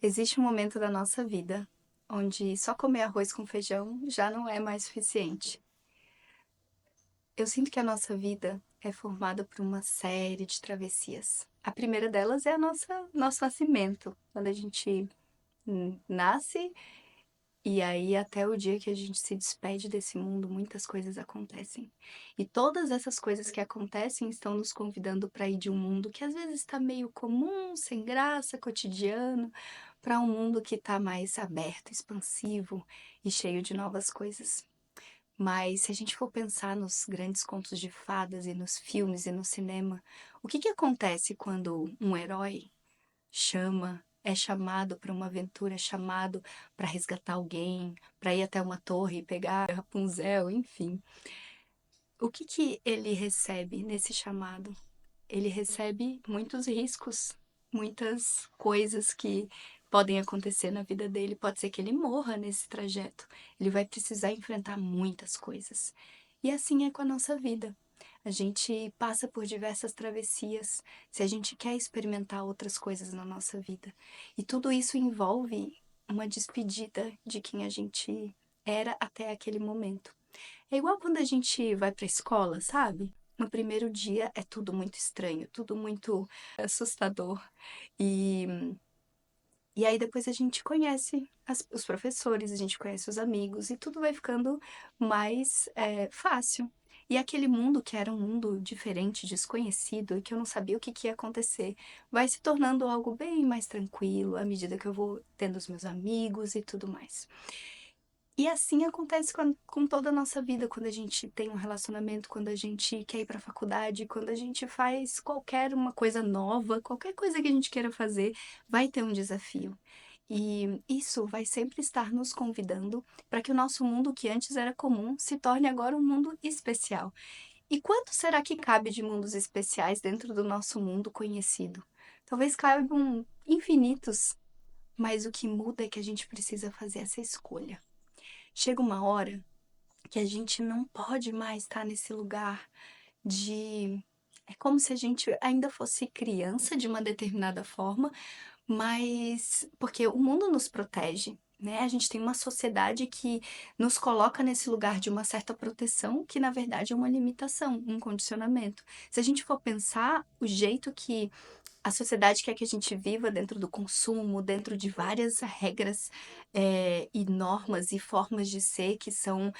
Existe um momento da nossa vida onde só comer arroz com feijão já não é mais suficiente. Eu sinto que a nossa vida é formada por uma série de travessias. A primeira delas é a nosso nascimento, quando a gente nasce e aí até o dia que a gente se despede desse mundo, muitas coisas acontecem. E todas essas coisas que acontecem estão nos convidando para ir de um mundo que às vezes está meio comum, sem graça, cotidiano, para um mundo que está mais aberto, expansivo e cheio de novas coisas. Mas se a gente for pensar nos grandes contos de fadas e nos filmes e no cinema, o que acontece quando um herói é chamado para uma aventura, é chamado para resgatar alguém, para ir até uma torre e pegar Rapunzel, enfim? O que ele recebe nesse chamado? Ele recebe muitos riscos, muitas coisas que podem acontecer na vida dele. Pode ser que ele morra nesse trajeto. Ele vai precisar enfrentar muitas coisas. E assim é com a nossa vida. A gente passa por diversas travessias se a gente quer experimentar outras coisas na nossa vida. E tudo isso envolve uma despedida de quem a gente era até aquele momento. É igual quando a gente vai para a escola, sabe? No primeiro dia é tudo muito estranho, tudo muito assustador. E, e aí depois a gente conhece os professores, a gente conhece os amigos e tudo vai ficando mais fácil. E aquele mundo que era um mundo diferente, desconhecido e que eu não sabia o que ia acontecer, vai se tornando algo bem mais tranquilo à medida que eu vou tendo os meus amigos e tudo mais. E assim acontece com toda a nossa vida, quando a gente tem um relacionamento, quando a gente quer ir para a faculdade, quando a gente faz qualquer uma coisa nova, qualquer coisa que a gente queira fazer, vai ter um desafio. E isso vai sempre estar nos convidando para que o nosso mundo, que antes era comum, se torne agora um mundo especial. E quanto será que cabe de mundos especiais dentro do nosso mundo conhecido? Talvez caibam infinitos, mas o que muda é que a gente precisa fazer essa escolha. Chega uma hora que a gente não pode mais estar nesse lugar de. É como se a gente ainda fosse criança de uma determinada forma, mas porque o mundo nos protege, né? A gente tem uma sociedade que nos coloca nesse lugar de uma certa proteção, que na verdade é uma limitação, um condicionamento. Se a gente for pensar o jeito que a sociedade quer que a gente viva dentro do consumo, dentro de várias regras e normas e formas de ser que são,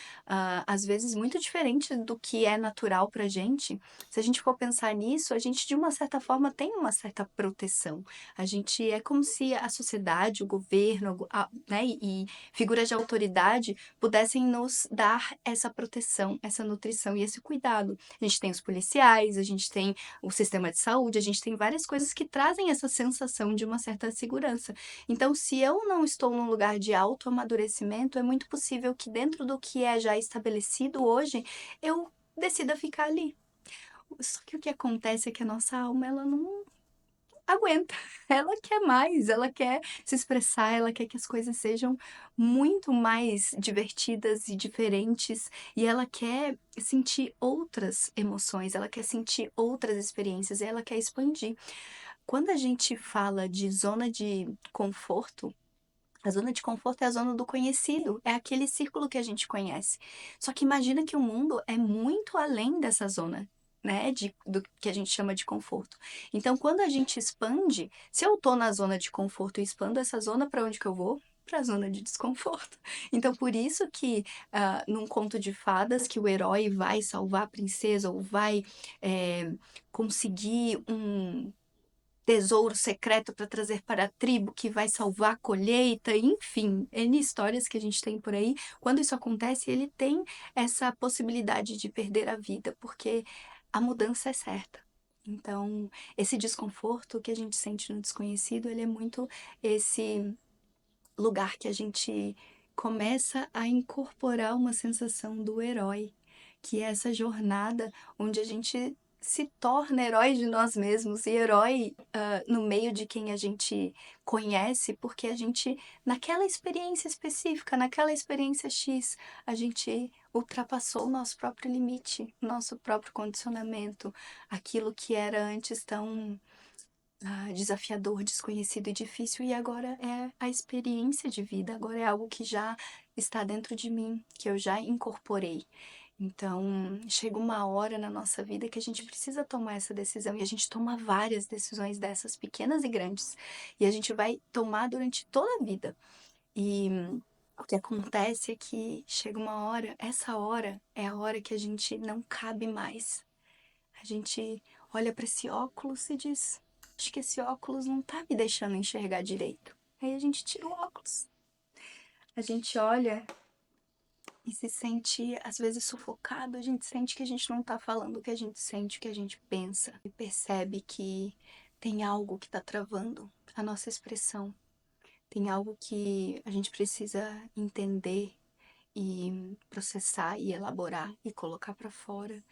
às vezes, muito diferentes do que é natural para a gente. Se a gente for pensar nisso, a gente, de uma certa forma, tem uma certa proteção. A gente é como se a sociedade, o governo, né, e figuras de autoridade pudessem nos dar essa proteção, essa nutrição e esse cuidado. A gente tem os policiais, a gente tem o sistema de saúde, a gente tem várias coisas que trazem essa sensação de uma certa segurança. Então, se eu não estou num lugar de autoamadurecimento, é muito possível que dentro do que é já estabelecido hoje, eu decida ficar ali. Só que o que acontece é que a nossa alma, ela não aguenta. Ela quer mais, ela quer se expressar, ela quer que as coisas sejam muito mais divertidas e diferentes, e ela quer sentir outras emoções, ela quer sentir outras experiências, e ela quer expandir. Quando a gente fala de zona de conforto, a zona de conforto é a zona do conhecido, é aquele círculo que a gente conhece. Só que imagina que o mundo é muito além dessa zona, né, do que a gente chama de conforto. Então, quando a gente expande, se eu tô na zona de conforto e expando essa zona, para onde que eu vou? Para a zona de desconforto. Então, por isso que num conto de fadas, que o herói vai salvar a princesa ou vai conseguir um tesouro secreto para trazer para a tribo que vai salvar a colheita, enfim, N histórias que a gente tem por aí. Quando isso acontece, ele tem essa possibilidade de perder a vida, porque a mudança é certa. Então, esse desconforto que a gente sente no desconhecido, ele é muito esse lugar que a gente começa a incorporar uma sensação do herói, que é essa jornada onde a gente se torna herói de nós mesmos e herói no meio de quem a gente conhece, porque a gente, naquela experiência específica, naquela experiência X, a gente ultrapassou o nosso próprio limite, nosso próprio condicionamento, aquilo que era antes tão desafiador, desconhecido e difícil, e agora é a experiência de vida, agora é algo que já está dentro de mim, que eu já incorporei. Então, chega uma hora na nossa vida que a gente precisa tomar essa decisão, e a gente toma várias decisões dessas, pequenas e grandes, e a gente vai tomar durante toda a vida. E o que acontece é que chega uma hora, essa hora é a hora que a gente não cabe mais. A gente olha para esse óculos e diz: acho que esse óculos não tá me deixando enxergar direito. Aí a gente tira o óculos. A gente olha e se sente, às vezes, sufocado. A gente sente que a gente não tá falando o que a gente sente, o que a gente pensa. E percebe que tem algo que tá travando a nossa expressão. Tem algo que a gente precisa entender e processar e elaborar e colocar para fora.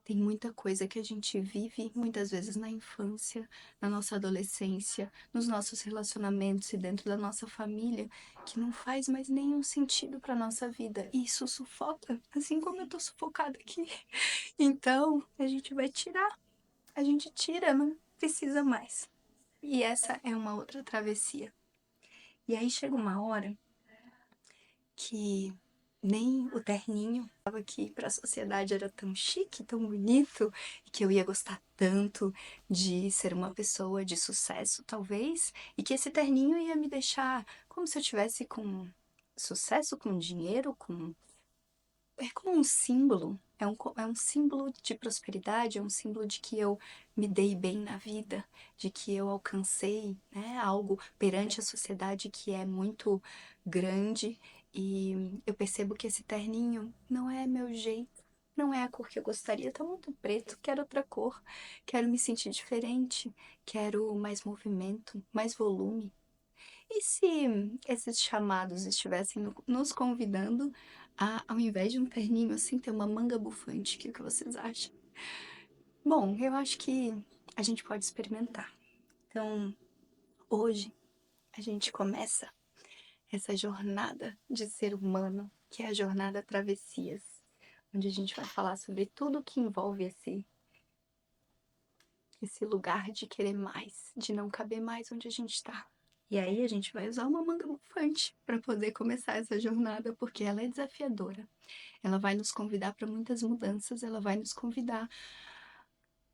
Tem muita coisa que a gente vive muitas vezes na infância, na nossa adolescência, nos nossos relacionamentos e dentro da nossa família, que não faz mais nenhum sentido para nossa vida. E isso sufoca, assim como eu tô sufocada aqui. Então, a gente vai tirar. A gente tira, não precisa mais. E essa é uma outra travessia. E aí chega uma hora que nem o terninho falava que para a sociedade era tão chique, tão bonito, e que eu ia gostar tanto de ser uma pessoa de sucesso, talvez, e que esse terninho ia me deixar como se eu tivesse com sucesso, com dinheiro, com é como um símbolo, é um símbolo de prosperidade, é um símbolo de que eu me dei bem na vida, de que eu alcancei, né, algo perante a sociedade que é muito grande, e eu percebo que esse terninho não é meu jeito, não é a cor que eu gostaria, tá muito preto, quero outra cor, quero me sentir diferente, quero mais movimento, mais volume. E se esses chamados estivessem nos convidando a, ao invés de um terninho assim, ter uma manga bufante? O que vocês acham? Bom, eu acho que a gente pode experimentar. Então, hoje, a gente começa essa jornada de ser humano, que é a jornada Travessias, onde a gente vai falar sobre tudo que envolve esse lugar de querer mais, de não caber mais onde a gente está. E aí a gente vai usar uma manga bufante para poder começar essa jornada, porque ela é desafiadora. Ela vai nos convidar para muitas mudanças, ela vai nos convidar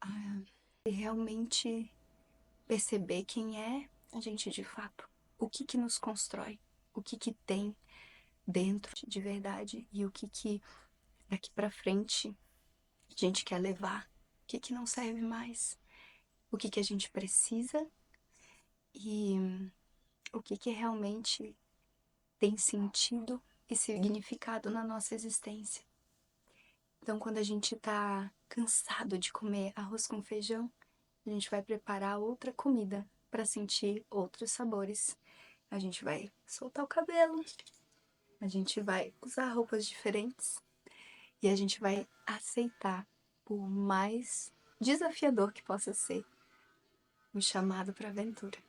a realmente perceber quem é a gente de fato, o que que nos constrói, o que que tem dentro de verdade e o que que daqui para frente a gente quer levar, o que que não serve mais, o que que a gente precisa e o que que realmente tem sentido e significado na nossa existência. Então, quando a gente tá cansado de comer arroz com feijão, a gente vai preparar outra comida para sentir outros sabores. A gente vai soltar o cabelo, a gente vai usar roupas diferentes e a gente vai aceitar, por mais desafiador que possa ser, um chamado para aventura.